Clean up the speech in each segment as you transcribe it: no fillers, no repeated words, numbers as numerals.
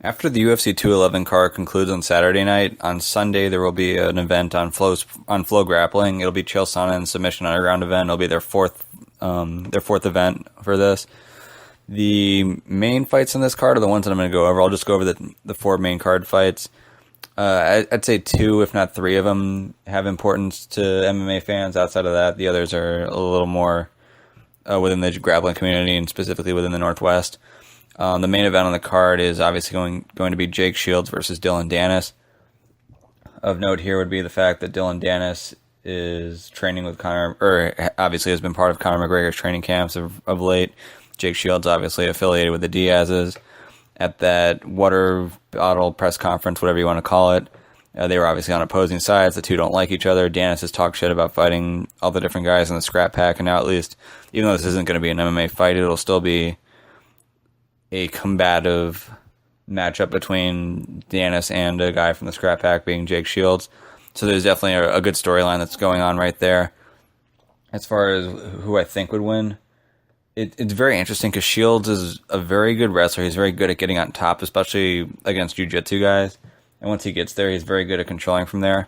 After the UFC 211 card concludes on Saturday night, on Sunday there will be an event on Flow Grappling. It'll be Chael Sonnen's Submission Underground event. It'll be their fourth event for this. The main fights in this card are the ones that I'm going to go over. I'll just go over the four main card fights. I'd say two, if not three of them, have importance to MMA fans. Outside of that, the others are a little more within the grappling community and specifically within the Northwest. The main event on the card is obviously going to be Jake Shields versus Dylan Danis. Of note here would be the fact that Dylan Danis is training with Conor, or obviously has been part of Conor McGregor's training camps of late. Jake Shields obviously affiliated with the Diaz's. At that water bottle press conference, whatever you want to call it, they were obviously on opposing sides. The two don't like each other. Danis has talked shit about fighting all the different guys in the scrap pack, and now at least, even though this isn't going to be an MMA fight, it'll still be a combative matchup between Danis and a guy from the scrap pack being Jake Shields. So there's definitely a good storyline that's going on right there. As far as who I think would win, it's very interesting because Shields is a very good wrestler. He's very good at getting on top, especially against jiu-jitsu guys. And once he gets there, he's very good at controlling from there.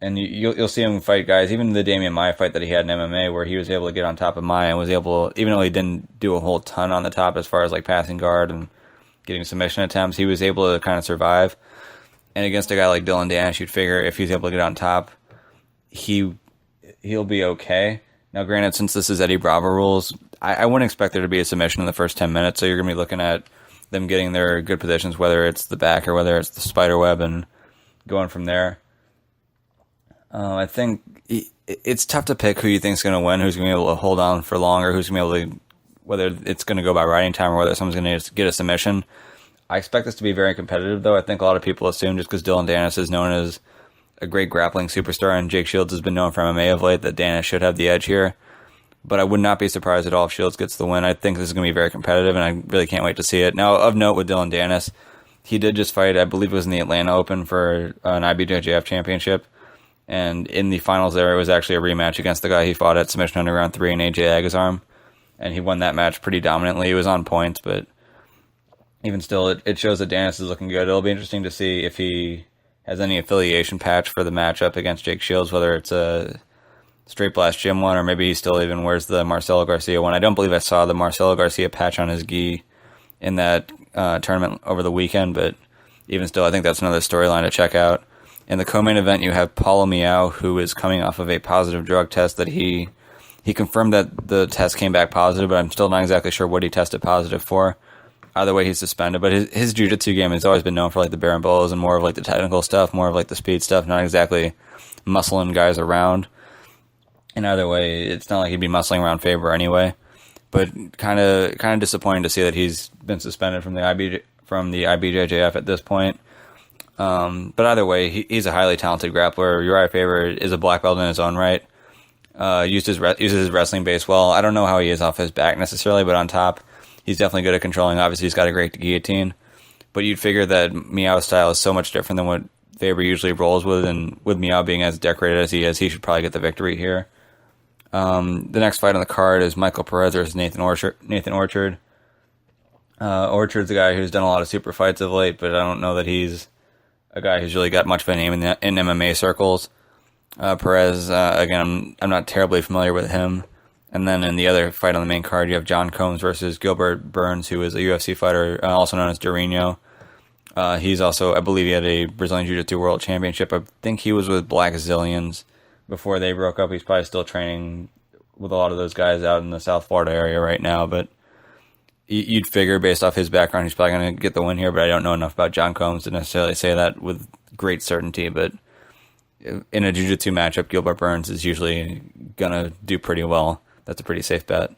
And you'll see him fight guys, even the Damian Maia fight that he had in MMA, where he was able to get on top of Maia and was able, even though he didn't do a whole ton on the top as far as like passing guard and getting submission attempts, he was able to kind of survive. And against a guy like Dylan Danis, you'd figure if he's able to get on top, he'll be okay. Now, granted, since this is Eddie Bravo rules, I wouldn't expect there to be a submission in the first 10 minutes, so you're going to be looking at them getting their good positions, whether it's the back or whether it's the spider web, and going from there. I think it's tough to pick who you think is going to win, who's going to be able to hold on for longer, who's going to be able to, whether it's going to go by riding time or whether someone's going to get a submission. I expect this to be very competitive, though. I think a lot of people assume just because Dylan Danis is known as a great grappling superstar and Jake Shields has been known for MMA of late, that Danis should have the edge here. But I would not be surprised at all if Shields gets the win. I think this is going to be very competitive, and I really can't wait to see it. Now, of note with Dylan Danis, he did just fight, I believe it was in the Atlanta Open for an IBJJF championship. And in the finals there, it was actually a rematch against the guy he fought at Submission Underground 3 in AJ Agazarm. And he won that match pretty dominantly. He was on points, but even still, it shows that Danis is looking good. It'll be interesting to see if he has any affiliation patch for the matchup against Jake Shields, whether it's a Straight Blast Gym one, or maybe he still even wears the Marcelo Garcia one. I don't believe I saw the Marcelo Garcia patch on his gi in that tournament over the weekend, but even still, I think that's another storyline to check out. In the co-main event, you have Paulo Miao, who is coming off of a positive drug test that he confirmed that the test came back positive, but I'm still not exactly sure what he tested positive for. Either way, he's suspended, but his jiu-jitsu game has always been known for like the berimbolos and more of like the technical stuff, more of like the speed stuff, not exactly muscling guys around. And either way, it's not like he'd be muscling around Faber anyway. But kind of disappointing to see that he's been suspended from the IBJJF at this point. But either way, he's a highly talented grappler. Uriah Faber is a black belt in his own right. Uses his wrestling base well. I don't know how he is off his back necessarily, but on top, he's definitely good at controlling. Obviously, he's got a great guillotine. But you'd figure that Miao's style is so much different than what Faber usually rolls with, and with Miao being as decorated as he is, he should probably get the victory here. The next fight on the card is Michael Perez versus Nathan Orchard. Orchard's a guy who's done a lot of super fights of late, but I don't know that he's a guy who's really got much of a name in MMA circles. Perez, again, I'm not terribly familiar with him. And then in the other fight on the main card, you have John Combs versus Gilbert Burns, who is a UFC fighter, also known as Dorino. He's also, I believe he had a Brazilian Jiu-Jitsu World Championship. I think he was with Black Zillions before they broke up. He's probably still training with a lot of those guys out in the South Florida area right now, but you'd figure based off his background he's probably going to get the win here, but I don't know enough about John Combs to necessarily say that with great certainty. But in a jiu-jitsu matchup, Gilbert Burns is usually going to do pretty well. That's a pretty safe bet.